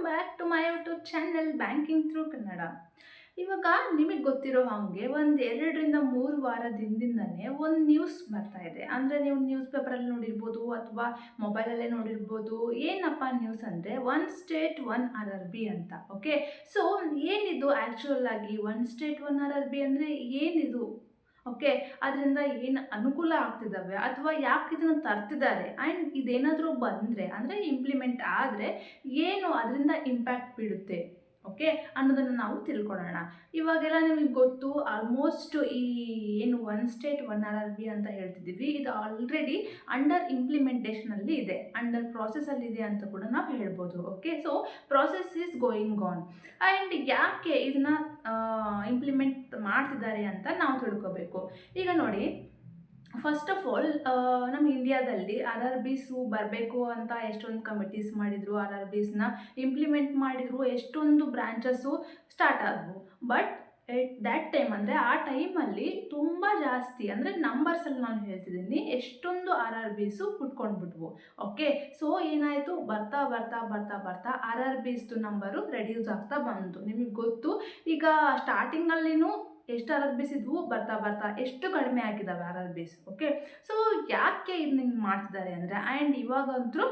Back to my YouTube channel banking through Kannada. ಇವಾಗ ನಿಮಗೆ ಗೊತ್ತಿರೋ ಹಾಗೆ ಒಂದು 2 ರಿಂದ 3 ವಾರದ ಹಿಂದಿಂದನೇ ಒಂದು ನ್ಯೂಸ್ ಬರ್ತಾ ಇದೆ. ಅಂದರೆ ನೀವು ನ್ಯೂಸ್ ಪೇಪರಲ್ಲಿ ನೋಡಿರ್ಬೋದು ಅಥವಾ ಮೊಬೈಲಲ್ಲೇ ನೋಡಿರ್ಬೋದು. ಏನಪ್ಪ ನ್ಯೂಸ್ ಅಂದರೆ one state one R R B ಅಂತ. ಓಕೆ, ಸೊ ಏನಿದು ಆ್ಯಕ್ಚುಯಲ್ ಆಗಿ one state one R R B ಅಂದರೆ ಏನಿದು? ಓಕೆ, ಅದರಿಂದ ಏನು ಅನುಕೂಲ ಆಗ್ತಿದ್ದಾವೆ ಅಥವಾ ಯಾಕೆ ಇದನ್ನು ತರ್ತಿದ್ದಾರೆ ಆ್ಯಂಡ್ ಇದೇನಾದರೂ ಬಂದರೆ ಅಂದರೆ ಇಂಪ್ಲಿಮೆಂಟ್ ಆದರೆ ಏನು ಅದರಿಂದ ಇಂಪ್ಯಾಕ್ಟ್ ಬೀಳುತ್ತೆ ಓಕೆ ಅನ್ನೋದನ್ನು ನಾವು ತಿಳ್ಕೊಳ್ಳೋಣ. ಇವಾಗೆಲ್ಲ ನಿಮಗೆ ಗೊತ್ತು, ಆಲ್ಮೋಸ್ಟ್ ಈ ಏನು one state one R R B ಅಂತ ಹೇಳ್ತಿದ್ದೀವಿ, ಇದು ಆಲ್ರೆಡಿ ಅಂಡರ್ ಇಂಪ್ಲಿಮೆಂಟೇಷನಲ್ಲಿ ಇದೆ, ಅಂಡರ್ ಪ್ರಾಸೆಸಲ್ಲಿದೆ ಅಂತ ಕೂಡ ನಾವು ಹೇಳ್ಬೋದು. Okay, so process is going on and ಯಾಕೆ ಇದನ್ನು ಇಂಪ್ಲಿಮೆಂಟ್ ಮಾಡ್ತಿದ್ದಾರೆ ಅಂತ ನಾವು ತಿಳ್ಕೊಬೇಕು. ಈಗ ನೋಡಿ, ಫಸ್ಟ್ ಆಫ್ ಆಲ್ ನಮ್ಮ ಇಂಡಿಯಾದಲ್ಲಿ ಆರ್ ಆರ್ ಬಿಸು ಬರಬೇಕು ಅಂತ ಎಷ್ಟೊಂದು ಕಮಿಟೀಸ್ ಮಾಡಿದರು, ಆರ್ ಆರ್ ಬಿಸ್ನ ಇಂಪ್ಲಿಮೆಂಟ್ ಮಾಡಿದರು, ಎಷ್ಟೊಂದು ಬ್ರಾಂಚಸ್ಸು ಸ್ಟಾರ್ಟ್ ಆದವು. ಬಟ್ ಎಟ್ ದ್ಯಾಟ್ ಟೈಮ್ ಅಂದರೆ ಆ ಟೈಮಲ್ಲಿ ತುಂಬ ಜಾಸ್ತಿ ಅಂದರೆ ನಂಬರ್ಸಲ್ಲಿ ನಾನು ಹೇಳ್ತಿದ್ದೀನಿ, ಎಷ್ಟೊಂದು R R Bisu ಹುಟ್ಕೊಂಡ್ಬಿಟ್ವು. Okay, so ಏನಾಯಿತು, ಬರ್ತಾ ಬರ್ತಾ ಬರ್ತಾ ಬರ್ತಾ ಆರ್ ಆರ್ ಬಿಸ್ದು ನಂಬರು ರೆಡ್ಯೂಸ್ ಆಗ್ತಾ ಬಂತು. ನಿಮಗೆ ಗೊತ್ತು, ಈಗ ಸ್ಟಾರ್ಟಿಂಗಲ್ಲಿನೂ ಎಷ್ಟು ಆರ್ ಆರ್ ಬಿಸ್ ಇದ್ವು, ಬರ್ತಾ ಬರ್ತಾ ಎಷ್ಟು ಕಡಿಮೆ ಆಗಿದ್ದಾವೆ R R Bs. Okay, so ಯಾಕೆ ಇದನ್ನ ಹಿಂಗೆ ಮಾಡ್ತಿದ್ದಾರೆ ಅಂದರೆ, ಆ್ಯಂಡ್ ಇವಾಗಂತೂ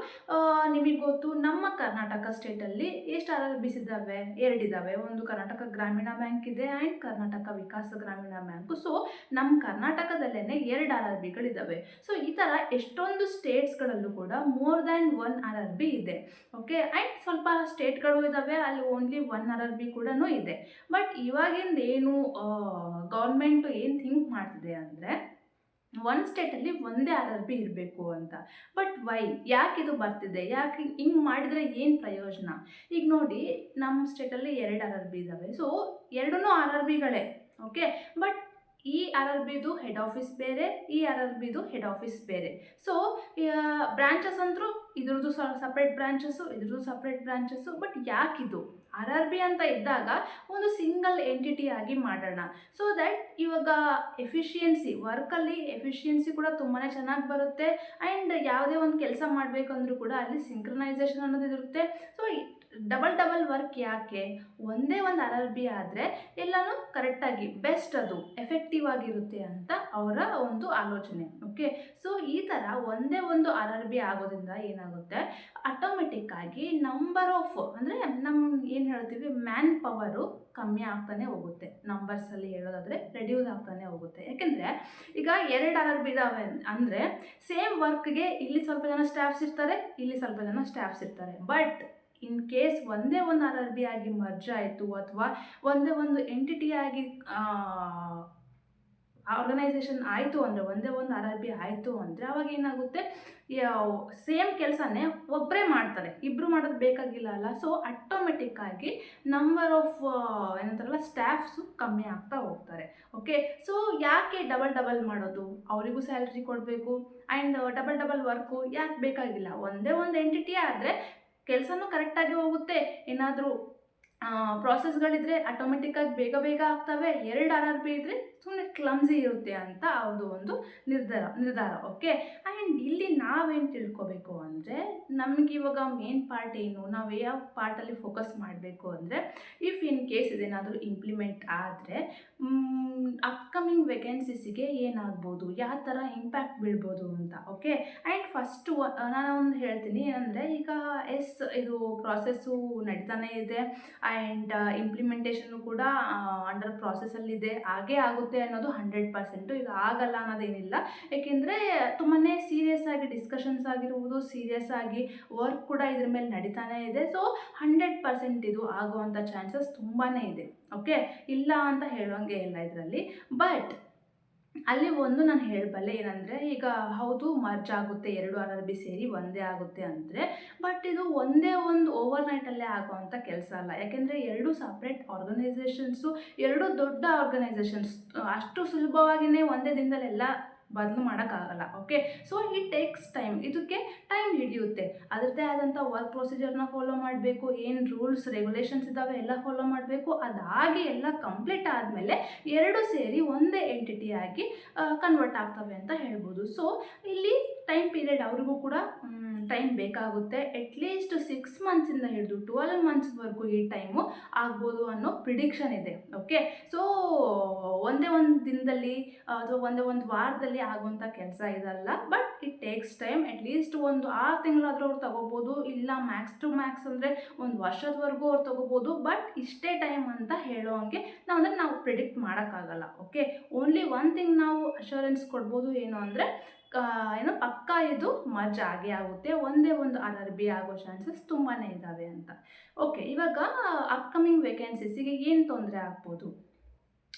ನಿಮಗೆ ಗೊತ್ತು, ನಮ್ಮ ಕರ್ನಾಟಕ ಸ್ಟೇಟಲ್ಲಿ ಎಷ್ಟು ಆರ್ ಆರ್ ಬಿಸ್ ಇದ್ದಾವೆ? 2 ಇದ್ದಾವೆ. ಒಂದು ಕರ್ನಾಟಕ ಗ್ರಾಮೀಣ ಬ್ಯಾಂಕ್ ಇದೆ ಆ್ಯಂಡ್ ಕರ್ನಾಟಕ ವಿಕಾಸ ಗ್ರಾಮೀಣ ಬ್ಯಾಂಕು. ಸೊ ನಮ್ಮ ಕರ್ನಾಟಕದಲ್ಲೇ 2 ಆರ್ ಆರ್ ಬಿಗಳಿದ್ದಾವೆ. ಸೊ ಈ ಥರ ಎಷ್ಟೊಂದು ಸ್ಟೇಟ್ಸ್ಗಳಲ್ಲೂ ಕೂಡ more than 1 R R B ಇದೆ. ಓಕೆ, ಆ್ಯಂಡ್ ಸ್ವಲ್ಪ ಸ್ಟೇಟ್ಗಳು ಇದ್ದಾವೆ ಅಲ್ಲಿ ಓನ್ಲಿ 1 ಆರ್ ಆರ್ ಬಿ ಕೂಡ ಇದೆ. ಬಟ್ ಇವಾಗಿಂದ ಏನು ಗೌರ್ಮೆಂಟು ಏನು ಥಿಂಕ್ ಮಾಡ್ತಿದೆ ಅಂದರೆ, ಒಂದು ಸ್ಟೇಟಲ್ಲಿ ಒಂದೇ ಆರ್ ಆರ್ ಬಿ ಇರಬೇಕು ಅಂತ. ಬಟ್ ವೈ, ಯಾಕೆ ಇದು ಬರ್ತಿದೆ, ಯಾಕೆ ಹಿಂಗೆ ಮಾಡಿದರೆ ಏನು ಪ್ರಯೋಜನ? ಈಗ ನೋಡಿ, ನಮ್ಮ ಸ್ಟೇಟಲ್ಲಿ 2 ಆರ್ ಆರ್ ಬಿ ಇದ್ದಾವೆ. ಸೊ 2 ಆರ್ ಆರ್ ಬಿಗಳೇ. ಓಕೆ, ಬಟ್ ಈ ಆರ್ ಆರ್ ಬಿದು ಹೆಡ್ ಆಫೀಸ್ ಬೇರೆ, ಈ ಆರ್ ಆರ್ ಬಿದು ಹೆಡ್ ಆಫೀಸ್ ಬೇರೆ. ಸೊ ಬ್ರಾಂಚಸ್ ಅಂತರೂ ಇದ್ರದ್ದು ಸಪ್ರೇಟ್ ಬ್ರಾಂಚಸ್ಸು, ಇದ್ರದ್ದು ಸಪ್ರೇಟ್ ಬ್ರಾಂಚಸ್ಸು. ಬಟ್ ಯಾಕಿದು ಆರ್ ಆರ್ ಬಿ ಅಂತ ಇದ್ದಾಗ ಒಂದು ಸಿಂಗಲ್ ಎಂಟಿಟಿ ಆಗಿ ಮಾಡೋಣ, ಸೊ ದ್ಯಾಟ್ ಇವಾಗ ಎಫಿಷಿಯನ್ಸಿ, ವರ್ಕಲ್ಲಿ ಎಫಿಷಿಯನ್ಸಿ ಕೂಡ ತುಂಬಾ ಚೆನ್ನಾಗಿ ಬರುತ್ತೆ. ಆ್ಯಂಡ್ ಯಾವುದೇ ಒಂದು ಕೆಲಸ ಮಾಡಬೇಕಂದ್ರೂ ಕೂಡ ಅಲ್ಲಿ ಸಿಂಕ್ರನೈಸೇಷನ್ ಅನ್ನೋದು ಇರುತ್ತೆ. ಸೊ ಡಬಲ್ ವರ್ಕ್ ಯಾಕೆ? ಒಂದೇ ಒಂದು ಆರ್ ಆರ್ ಬಿ ಆದರೆ ಎಲ್ಲನೂ ಕರೆಕ್ಟಾಗಿ ಬೆಸ್ಟ್, ಅದು ಎಫೆಕ್ಟಿವ್ ಆಗಿರುತ್ತೆ ಅಂತ ಅವರ ಒಂದು ಆಲೋಚನೆ. ಓಕೆ, ಸೊ ಈ ಥರ ಒಂದೇ ಒಂದು ಆರ್ ಆರ್ ಬಿ ಆಗೋದ್ರಿಂದ ಏನಾಗುತ್ತೆ, ಆಟೋಮೆಟಿಕ್ ಆಗಿ ನಂಬರ್ ಆಫ್ ಅಂದರೆ ನಮ್ಮ ಏನು ಹೇಳ್ತೀವಿ ಮ್ಯಾನ್ ಪವರು ಕಮ್ಮಿ ಆಗ್ತಾನೆ ಹೋಗುತ್ತೆ. ನಂಬರ್ಸಲ್ಲಿ ಹೇಳೋದಾದರೆ ರೆಡ್ಯೂಸ್ ಆಗ್ತಾನೆ ಹೋಗುತ್ತೆ. ಯಾಕೆಂದರೆ ಈಗ 2 ಆರ್ ಆರ್ ಬಿ ಇದ್ದಾವೆ ಅಂದರೆ ಸೇಮ್ ವರ್ಕ್ಗೆ ಇಲ್ಲಿ ಸ್ವಲ್ಪ ಜನ ಸ್ಟಾಫ್ಸ್ ಇರ್ತಾರೆ, ಇಲ್ಲಿ ಸ್ವಲ್ಪ ಜನ ಸ್ಟಾಫ್ಸ್ ಇರ್ತಾರೆ. ಬಟ್ ಇನ್ ಕೇಸ್ ಒಂದೇ ಒಂದು ಆರ್ ಆರ್ ಬಿ ಆಗಿ ಮರ್ಜ್ ಆಯಿತು ಅಥವಾ ಒಂದೇ ಒಂದು ಎಂಟಿಟಿ ಆಗಿ ಆರ್ಗನೈಸೇಷನ್ ಆಯಿತು ಅಂದರೆ, ಒಂದೇ ಒಂದು ಆರ್ ಆರ್ ಬಿ ಆಯಿತು ಅಂದರೆ ಅವಾಗ ಏನಾಗುತ್ತೆ, ಸೇಮ್ ಕೆಲಸನೇ ಒಬ್ಬರೇ ಮಾಡ್ತಾರೆ, ಇಬ್ಬರು ಮಾಡೋದು ಬೇಕಾಗಿಲ್ಲ ಅಲ್ಲ. ಸೊ ಆಟೋಮೆಟಿಕ್ಕಾಗಿ ನಂಬರ್ ಆಫ್ ಏನಂತಾರಲ್ಲ ಸ್ಟಾಫ್ಸು ಕಮ್ಮಿ ಆಗ್ತಾ ಹೋಗ್ತಾರೆ. ಓಕೆ, ಸೊ ಯಾಕೆ ಡಬಲ್ ಮಾಡೋದು? ಅವರಿಗೂ ಸ್ಯಾಲ್ರಿ ಕೊಡಬೇಕು ಆ್ಯಂಡ್ ಡಬಲ್ ವರ್ಕು ಯಾಕೆ ಬೇಕಾಗಿಲ್ಲ? ಒಂದೇ ಒಂದು ಎಂಟಿಟಿ ಆದರೆ ಕೆಲಸನೂ ಕರೆಕ್ಟಾಗಿ ಹೋಗುತ್ತೆ. ಏನಾದರೂ ಪ್ರಾಸೆಸ್ಗಳಿದ್ರೆ ಆಟೋಮೆಟಿಕ್ಕಾಗಿ ಬೇಗ ಆಗ್ತವೆ. 2 ಆರ್ ಆರ್ ಬಿ ಇದ್ದರೆ ಸುಮ್ಮನೆ ಕ್ಲಮ್ಸಿ ಇರುತ್ತೆ ಅಂತ ಅವ್ರದ್ದು ಒಂದು ನಿರ್ಧಾರ. ಓಕೆ, ಆ್ಯಂಡ್ ಇಲ್ಲಿ ನಾವೇನು ತಿಳ್ಕೊಬೇಕು ಅಂದರೆ, ನಮಗೆ ಇವಾಗ ಮೇನ್ ಪಾರ್ಟ್ ಏನು, ನಾವು ಯಾವ ಪಾರ್ಟಲ್ಲಿ ಫೋಕಸ್ ಮಾಡಬೇಕು ಅಂದರೆ, ಇಫ್ ಇನ್ ಕೇಸ್ ಇದೇನಾದರೂ ಇಂಪ್ಲಿಮೆಂಟ್ ಆದರೆ ಅಪ್ಕಮಿಂಗ್ ವೇಕೆನ್ಸೀಸಿಗೆ ಏನಾಗ್ಬೋದು, ಯಾವ ಥರ ಇಂಪ್ಯಾಕ್ಟ್ ಬೀಳ್ಬೋದು ಅಂತ. ಓಕೆ, ಆ್ಯಂಡ್ ಫಸ್ಟು ನಾನು ಒಂದು ಹೇಳ್ತೀನಿ ಏನಂದರೆ, ಈಗ ಇದು ಪ್ರಾಸೆಸ್ಸು ನಡೀತಾನೆ ಇದೆ ಆ್ಯಂಡ್ ಇಂಪ್ಲಿಮೆಂಟೇಷನ್ನು ಕೂಡ ಅಂಡರ್ ಪ್ರಾಸೆಸಲ್ಲಿದೆ. ಹಾಗೇ ಆಗುತ್ತೆ ಅನ್ನೋದು 100%. ಇದು ಆಗಲ್ಲ ಅನ್ನೋದೇನಿಲ್ಲ. ಏಕೆಂದರೆ ತುಂಬಾ ಸೀರಿಯಸ್ ಆಗಿ ಡಿಸ್ಕಷನ್ಸ್ ಆಗಿರ್ಬೋದು, ಸೀರಿಯಸ್ ಆಗಿ ವರ್ಕ್ ಕೂಡ ಇದ್ರ ಮೇಲೆ ನಡೀತಾನೆ ಇದೆ. ಸೊ 100% ಇದು ಆಗುವಂಥ ಚಾನ್ಸಸ್ ತುಂಬಾ ಇದೆ. ಓಕೆ, ಇಲ್ಲ ಅಂತ ಹೇಳೋಂಗೆ ಇಲ್ಲ ಇದರಲ್ಲಿ. ಬಟ್ ಅಲ್ಲಿ ಒಂದು ನಾನು ಹೇಳಬಲ್ಲೆ ಏನಂದರೆ, ಈಗ ಹೌದು ಮರ್ಜ್ ಆಗುತ್ತೆ, 2 ಆರ್ ಆರ್ ಬಿ ಸೇರಿ ಒಂದೇ ಆಗುತ್ತೆ ಅಂದರೆ, ಬಟ್ ಇದು ಒಂದೇ ಒಂದು ಓವರ್ನೈಟಲ್ಲೇ ಆಗೋವಂಥ ಕೆಲಸ ಅಲ್ಲ. ಯಾಕೆಂದರೆ 2 ಸಪ್ರೇಟ್ ಆರ್ಗನೈಸೇಷನ್ಸು, 2 ದೊಡ್ಡ ಆರ್ಗನೈಸೇಷನ್ಸ್, ಅಷ್ಟು ಸುಲಭವಾಗಿಯೇ ಒಂದೇ ದಿನದಲ್ಲೆಲ್ಲ ಬದಲು ಮಾಡೋಕ್ಕಾಗಲ್ಲ. Okay, so it takes time, ಇದಕ್ಕೆ ಟೈಮ್ ಹಿಡಿಯುತ್ತೆ. ಅದರದ್ದೇ ಆದಂಥ ವರ್ಕ್ ಪ್ರೊಸೀಜರ್ನ ಫಾಲೋ ಮಾಡಬೇಕು, ಏನು ರೂಲ್ಸ್ ರೆಗ್ಯುಲೇಷನ್ಸ್ ಇದ್ದಾವೆ ಎಲ್ಲ ಫಾಲೋ ಮಾಡಬೇಕು. ಅದಾಗಿ ಎಲ್ಲ ಕಂಪ್ಲೀಟ್ ಆದಮೇಲೆ 2 ಸೇರಿ ಒಂದೇ ಎಂಟಿಟಿ ಆಗಿ ಕನ್ವರ್ಟ್ ಆಗ್ತವೆ ಅಂತ ಹೇಳ್ಬೋದು. ಸೊ ಇಲ್ಲಿ ಟೈಮ್ ಪೀರಿಯಡ್ ಅವ್ರಿಗೂ ಕೂಡ ಟೈಮ್ ಬೇಕಾಗುತ್ತೆ. ಅಟ್ಲೀಸ್ಟ್ 6 ಮಂತ್ಸಿಂದ ಹಿಡಿದು 12 ಮಂತ್ಸ್ವರೆಗೂ ಈ ಟೈಮು ಆಗ್ಬೋದು ಅನ್ನೋ ಪ್ರಿಡಿಕ್ಷನ್ ಇದೆ. ಓಕೆ, ಸೊ ಒಂದೇ ಒಂದು ದಿನದಲ್ಲಿ ಅಥವಾ ಒಂದೇ ಒಂದು ವಾರದಲ್ಲಿ ಆಗುವಂಥ ಕೆಲಸ ಇದಲ್ಲ. But it takes time. At least ಒಂದು 6 ತಿಂಗಳಾದರೂ ಅವ್ರು ತಗೋಬೋದು, ಇಲ್ಲ ಮ್ಯಾಕ್ಸ್ ಟು ಮ್ಯಾಕ್ಸ್ ಅಂದರೆ ಒಂದು ವರ್ಷದವರೆಗೂ ಅವ್ರು ತಗೋಬೋದು. ಬಟ್ ಇಷ್ಟೇ ಟೈಮ್ ಅಂತ ಹೇಳೋ ಹಂಗೆ ನಾವು ಪ್ರಿಡಿಕ್ಟ್ ಮಾಡೋಕ್ಕಾಗಲ್ಲ. ಓಕೆ, ಓನ್ಲಿ ಒನ್ ಥಿಂಗ್ ನಾವು ಅಶ್ಯೂರೆನ್ಸ್ ಕೊಡ್ಬೋದು, ಏನು ಅಂದರೆ ಪಕ್ಕ ಇದು ಮರ್ಜ್ ಆಗೇ ಆಗುತ್ತೆ, ಒಂದೇ ಒಂದು RRB ಆಗೋ ಚಾನ್ಸಸ್ ತುಂಬಾ ಇದ್ದಾವೆ ಅಂತ. ಓಕೆ, ಇವಾಗ ಅಪ್ಕಮಿಂಗ್ ವೇಕೆನ್ಸೀಸಿಗೆ ಏನು ತೊಂದರೆ ಆಗ್ಬೋದು?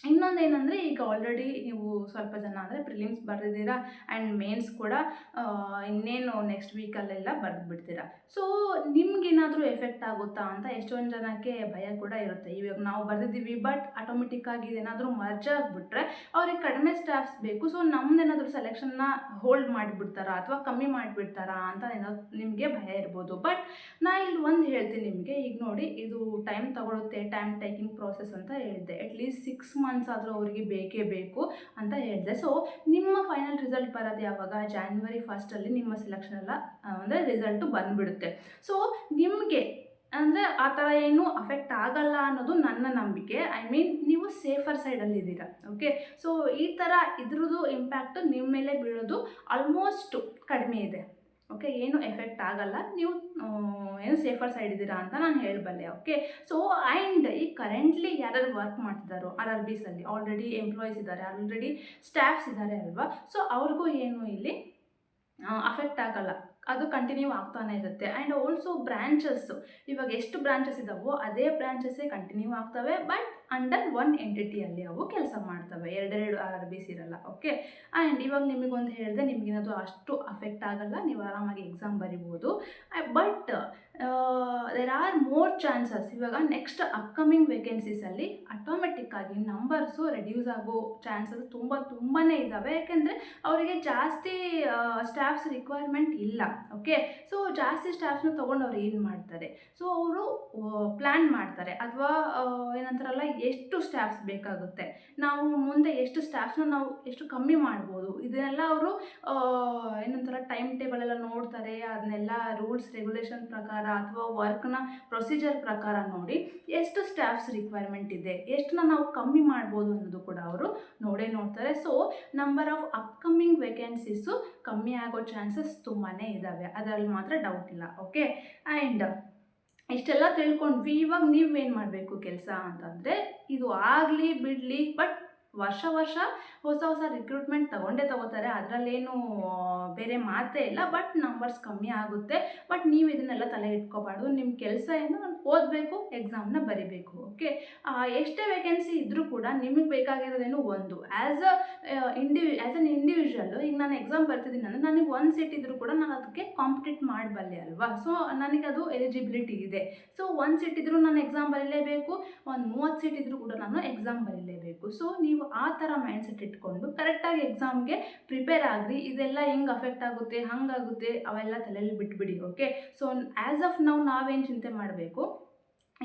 ಇನ್ನೊಂದು ಏನಂದರೆ, ಈಗ ಆಲ್ರೆಡಿ ನೀವು ಸ್ವಲ್ಪ ಜನ ಅಂದರೆ ಪ್ರಿಲಿಮ್ಸ್ ಬರೆದಿದ್ದೀರಾ ಆ್ಯಂಡ್ ಮೇನ್ಸ್ ಕೂಡ ಇನ್ನೇನು ನೆಕ್ಸ್ಟ್ ವೀಕಲ್ಲೆಲ್ಲ ಬರೆದುಬಿಡ್ತೀರಾ. ಸೊ ನಿಮ್ಗೇನಾದರೂ ಎಫೆಕ್ಟ್ ಆಗುತ್ತಾ ಅಂತ ಎಷ್ಟೊಂದು ಜನಕ್ಕೆ ಭಯ ಕೂಡ ಇರುತ್ತೆ. ಇವಾಗ ನಾವು ಬರೆದಿದ್ದೀವಿ, ಬಟ್ ಆಟೋಮೆಟಿಕ್ಕಾಗಿ ಇದೇನಾದರೂ ಮರ್ಜ್ ಆಗಿಬಿಟ್ರೆ ಅವ್ರಿಗೆ ಕಡಿಮೆ ಸ್ಟಾಫ್ಸ್ ಬೇಕು, ಸೊ ನಮ್ಮದೇನಾದರೂ ಸೆಲೆಕ್ಷನ್ನ ಹೋಲ್ಡ್ ಮಾಡಿಬಿಡ್ತಾರಾ ಅಥವಾ ಕಮ್ಮಿ ಮಾಡಿಬಿಡ್ತಾರಾ ಅಂತ ನಿಮಗೆ ಭಯ ಇರ್ಬೋದು. ಬಟ್ ನಾ ಇಲ್ಲಿ ಒಂದು ಹೇಳ್ತೀನಿ ನಿಮಗೆ, ಈಗ ನೋಡಿ, ಇದು ಟೈಮ್ ತಗೊಳುತ್ತೆ, ಟೈಮ್ ಟೇಕಿಂಗ್ ಪ್ರೋಸೆಸ್ ಅಂತ ಹೇಳಿದೆ. ಅಟ್ಲೀಸ್ಟ್ 6 ಮಂತ್ಸ್ ಆದರೂ ಅವರಿಗೆ ಬೇಕೇ ಬೇಕು ಅಂತ ಹೇಳಿದೆ. ಸೊ ನಿಮ್ಮ ಫೈನಲ್ ರಿಸಲ್ಟ್ ಬರೋದು ಯಾವಾಗ? January 1 ನಿಮ್ಮ ಸೆಲೆಕ್ಷನ್ ಎಲ್ಲ ಅಂದರೆ ರಿಸಲ್ಟು ಬಂದುಬಿಡುತ್ತೆ. ಸೊ ನಿಮಗೆ ಅಂದರೆ ಆ ಥರ ಏನೂ ಅಫೆಕ್ಟ್ ಆಗಲ್ಲ ಅನ್ನೋದು ನನ್ನ ನಂಬಿಕೆ. ಐ ಮೀನ್, ನೀವು ಸೇಫರ್ ಸೈಡಲ್ಲಿ ಇದ್ದೀರಾ. ಓಕೆ, ಸೊ ಈ ಥರ ಇದ್ರದ್ದು ಇಂಪ್ಯಾಕ್ಟು ನಿಮ್ಮ ಮೇಲೆ ಬೀಳೋದು ಆಲ್ಮೋಸ್ಟ್ ಕಡಿಮೆ ಇದೆ. ಓಕೆ, ಏನು ಎಫೆಕ್ಟ್ ಆಗಲ್ಲ, ನೀವು ಏನು ಸೇಫರ್ ಸೈಡ್ ಇದ್ದೀರಾ ಅಂತ ನಾನು ಹೇಳಬಲ್ಲೆ. ಓಕೆ, ಸೊ ಆ್ಯಂಡ್ ಈ ಕರೆಂಟ್ಲಿ ಯಾರ್ಯಾರು ವರ್ಕ್ ಮಾಡ್ತಿದ್ದಾರೋ RRBಸಲ್ಲಿ ಆಲ್ರೆಡಿ ಎಂಪ್ಲಾಯೀಸ್ ಇದ್ದಾರೆ, ಆಲ್ರೆಡಿ ಸ್ಟಾಫ್ಸ್ ಇದ್ದಾರೆ ಅಲ್ವಾ, ಸೊ ಅವ್ರಿಗೂ ಏನು ಇಲ್ಲಿ ಅಫೆಕ್ಟ್ ಆಗಲ್ಲ, ಅದು ಕಂಟಿನ್ಯೂ ಆಗ್ತಾನೆ ಇರುತ್ತೆ. ಆ್ಯಂಡ್ ಆಲ್ಸೋ ಬ್ರ್ಯಾಂಚಸ್ಸು, ಇವಾಗ ಎಷ್ಟು ಬ್ರಾಂಚಸ್ ಇದ್ದಾವೋ ಅದೇ ಬ್ರಾಂಚಸ್ಸೇ ಕಂಟಿನ್ಯೂ ಆಗ್ತವೆ, ಬಟ್ ಅಂಡರ್ ಒನ್ ಎಂಟಿಟಿಯಲ್ಲಿ ಅವು ಕೆಲಸ ಮಾಡ್ತವೆ, ಎರಡೆರಡು RRBs ಇರಲ್ಲ. ಓಕೆ, ಆ್ಯಂಡ್ ಇವಾಗ ನಿಮಗೊಂದು ಹೇಳಿದೆ, ನಿಮಗೇನಾದರೂ ಅಷ್ಟು ಅಫೆಕ್ಟ್ ಆಗಲ್ಲ, ನೀವು ಆರಾಮಾಗಿ ಎಕ್ಸಾಮ್ ಬರಿಬೋದು. But there are more chances. ಇವಾಗ ನೆಕ್ಸ್ಟ್ ಅಪ್ಕಮಿಂಗ್ ವೇಕೆನ್ಸೀಸಲ್ಲಿ ಆಟೋಮೆಟಿಕ್ಕಾಗಿ ನಂಬರ್ಸು ರೆಡ್ಯೂಸ್ ಆಗೋ ಚಾನ್ಸಸ್ ತುಂಬಾ ಇದ್ದಾವೆ. ಯಾಕೆಂದರೆ ಅವರಿಗೆ ಜಾಸ್ತಿ ಸ್ಟಾಫ್ಸ್ ರಿಕ್ವೈರ್ಮೆಂಟ್ ಇಲ್ಲ. ಓಕೆ, ಸೊ ಜಾಸ್ತಿ ಸ್ಟಾಫ್ಸ್ನ ತೊಗೊಂಡು ಅವ್ರು ಏನು ಮಾಡ್ತಾರೆ? ಸೊ ಅವರು ಪ್ಲ್ಯಾನ್ ಮಾಡ್ತಾರೆ, ಅಥವಾ ಏನಂತಾರಲ್ಲ, ಎಷ್ಟು ಸ್ಟಾಫ್ಸ್ ಬೇಕಾಗುತ್ತೆ, ನಾವು ಮುಂದೆ ಎಷ್ಟು ಸ್ಟಾಫ್ಸ್ನ ನಾವು ಎಷ್ಟು ಕಮ್ಮಿ ಮಾಡ್ಬೋದು, ಇದನ್ನೆಲ್ಲ ಅವರು ಏನಂತಾರೆ ಟೈಮ್ ಟೇಬಲ್ ಎಲ್ಲ ನೋಡ್ತಾರೆ. ಅದನ್ನೆಲ್ಲ ರೂಲ್ಸ್ ರೆಗ್ಯುಲೇಷನ್ ಪ್ರಕಾರ ಅಥವಾ ವರ್ಕ್ನ ಪ್ರೊಸೀಜರ್ ಪ್ರಕಾರ ನೋಡಿ ಎಷ್ಟು ಸ್ಟಾಫ್ಸ್ ರಿಕ್ವೈರ್ಮೆಂಟ್ ಇದೆ, ಎಷ್ಟನ್ನ ನಾವು ಕಮ್ಮಿ ಮಾಡ್ಬೋದು ಅನ್ನೋದು ಕೂಡ ಅವರು ನೋಡ್ತಾರೆ. So number of upcoming vacancies ಕಮ್ಮಿ ಆಗೋ ಚಾನ್ಸಸ್ ತುಂಬಾ ಇದ್ದಾವೆ, ಅದರಲ್ಲಿ ಮಾತ್ರ ಡೌಟ್ ಇಲ್ಲ. ಓಕೆ, ಆ್ಯಂಡ್ ಇಷ್ಟೆಲ್ಲ ತಿಳ್ಕೊಂಡ್ವಿ. ಇವಾಗ ನೀವೇನು ಮಾಡಬೇಕು ಕೆಲಸ ಅಂತಂದರೆ, ಇದು ಆಗಲಿ ಬಿಡಲಿ, ಬಟ್ ವರ್ಷ ಹೊಸ ರಿಕ್ರೂಟ್ಮೆಂಟ್ ತಗೋತಾರೆ, ಅದರಲ್ಲೇನು ಬೇರೆ ಮಾತೇ ಇಲ್ಲ. ಬಟ್ ನಂಬರ್ಸ್ ಕಮ್ಮಿ ಆಗುತ್ತೆ, ಬಟ್ ನೀವು ಇದನ್ನೆಲ್ಲ ತಲೆ ಇಟ್ಕೋಬಾರ್ದು. ನಿಮ್ಮ ಕೆಲಸ ಏನು, ಓದಬೇಕು, ಎಕ್ಸಾಮ್ನ ಬರಿಬೇಕು. ಓಕೆ, ಎಷ್ಟೇ ವೇಕೆನ್ಸಿ ಇದ್ದರೂ ಕೂಡ ನಿಮಗೆ ಬೇಕಾಗಿರೋದೇನು ಒಂದು, ಆ್ಯಸ್ ಅನ್ ಇಂಡಿವಿಜುವಲ್ಲು. ಈಗ ನಾನು ಎಕ್ಸಾಮ್ ಬರ್ತಿದ್ದೀನಿ ಅಂದರೆ ನನಗೆ 1 ಸೀಟ್ ಇದ್ದರೂ ಕೂಡ ನಾನು ಅದಕ್ಕೆ ಕಾಂಪಿಟೇಟ್ ಮಾಡಬಲ್ಲೆ ಅಲ್ವಾ. ಸೊ ನನಗೆ ಅದು ಎಲಿಜಿಬಿಲಿಟಿ ಇದೆ. ಸೊ 1 ಸೀಟ್ ಇದ್ದರೂ ನಾನು ಎಕ್ಸಾಮ್ ಬರೀಲೇಬೇಕು, ಒಂದು 30 ಸೀಟ್ ಇದ್ದರೂ ಕೂಡ ನಾನು ಎಕ್ಸಾಮ್ ಬರೀಲೇಬೇಕು. ಸೊ ನೀವು ಆ ಥರ ಮೈಂಡ್ಸೆಟ್ ಇಟ್ಕೊಂಡು ಕರೆಕ್ಟಾಗಿ ಎಕ್ಸಾಮ್ಗೆ ಪ್ರಿಪೇರ್ ಆಗಿರಿ. ಇದೆಲ್ಲ ಹೆಂಗೆ ಅಫೆಕ್ಟ್ ಆಗುತ್ತೆ, ಹಾಗಾಗುತ್ತೆ, ಅವೆಲ್ಲ ತಲೆಯಲ್ಲಿ ಬಿಟ್ಬಿಡಿ. ಓಕೆ, ಸೊ ಆ್ಯಸ್ ಆಫ್ ನಾವೇನು ಚಿಂತೆ ಮಾಡಬೇಕು,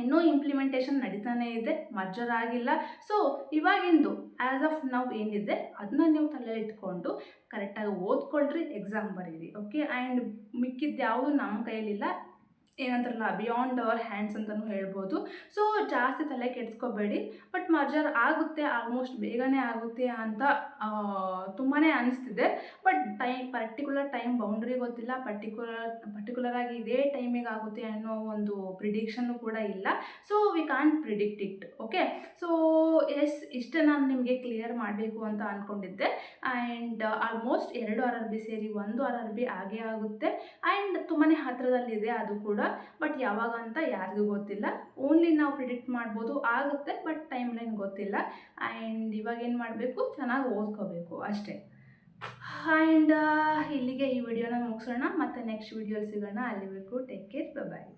ಇನ್ನೂ ಇಂಪ್ಲಿಮೆಂಟೇಷನ್ ನಡೀತಾನೇ ಇದೆ, ಮರ್ಜರ್ ಆಗಿಲ್ಲ. ಸೊ ಇವಾಗಿಂದು ಆ್ಯಸ್ ಆಫ್ ಏನಿದೆ ಅದನ್ನ ನೀವು ತಲೆಯಲ್ಲಿ ಇಟ್ಕೊಂಡು ಕರೆಕ್ಟಾಗಿ ಓದ್ಕೊಳ್ರಿ, ಎಕ್ಸಾಮ್ ಬರೀರಿ. ಓಕೆ, ಆ್ಯಂಡ್ ಮಿಕ್ಕಿದ್ದು ಯಾವುದು ನಮ್ಮ ಕೈಯಲ್ಲಿಲ್ಲ, ಏನಂತಾರಲ್ಲ ಬಿಯಾಂಡ್ ಅವರ್ ಹ್ಯಾಂಡ್ಸ್ ಅಂತಲೂ ಹೇಳ್ಬೋದು. ಸೊ ಜಾಸ್ತಿ ತಲೆ ಕೆಡಿಸ್ಕೋಬೇಡಿ. ಬಟ್ ಮರ್ಜರ್ ಆಗುತ್ತೆ, ಆಲ್ಮೋಸ್ಟ್ ಬೇಗನೆ ಆಗುತ್ತೆ ಅಂತ ತುಂಬಾ ಅನಿಸ್ತಿದೆ. ಬಟ್ ಪರ್ಟಿಕ್ಯುಲರ್ ಟೈಮ್ ಬೌಂಡ್ರಿ ಗೊತ್ತಿಲ್ಲ, ಪರ್ಟಿಕ್ಯುಲರಾಗಿ ಇದೇ ಟೈಮಿಗೆ ಆಗುತ್ತೆ ಅನ್ನೋ ಒಂದು ಪ್ರಿಡಿಕ್ಷನ್ನು ಕೂಡ ಇಲ್ಲ. So we can't predict it. Okay, so ಇಷ್ಟೇ ನಾನು ನಿಮಗೆ ಕ್ಲಿಯರ್ ಮಾಡಬೇಕು ಅಂತ ಅಂದ್ಕೊಂಡಿದ್ದೆ. ಆ್ಯಂಡ್ ಆಲ್ಮೋಸ್ಟ್ 2 RRB ಸೇರಿ 1 RRB ಆಗೇ ಆಗುತ್ತೆ. ಆ್ಯಂಡ್ ತುಂಬಾ ಹತ್ತಿರದಲ್ಲಿದೆ ಅದು ಕೂಡ. ಬಟ್ ಯಾವಾಗ ಅಂತ ಯಾರಿಗೂ ಗೊತ್ತಿಲ್ಲ. ಓನ್ಲಿ ನಾವು ಪ್ರಿಡಿಕ್ಟ್ ಮಾಡ್ಬೋದು, ಆಗುತ್ತೆ, ಬಟ್ ಟೈಮ್ ಲೈನ್ ಗೊತ್ತಿಲ್ಲ. ಆ್ಯಂಡ್ ಇವಾಗ ಏನು ಮಾಡಬೇಕು, ಚೆನ್ನಾಗಿ ಓದ್ಕೋಬೇಕು ಅಷ್ಟೇ. ಆ್ಯಂಡ್ ಇಲ್ಲಿಗೆ ಈ ವಿಡಿಯೋನ ಮುಗಿಸೋಣ. ಮತ್ತು ನೆಕ್ಸ್ಟ್ ವಿಡಿಯೋಲಿ ಸಿಗೋಣ. ಅಲ್ಲಿವರೆಗೂ ಟೇಕ್ ಕೇರ್, ಬಾಯ್.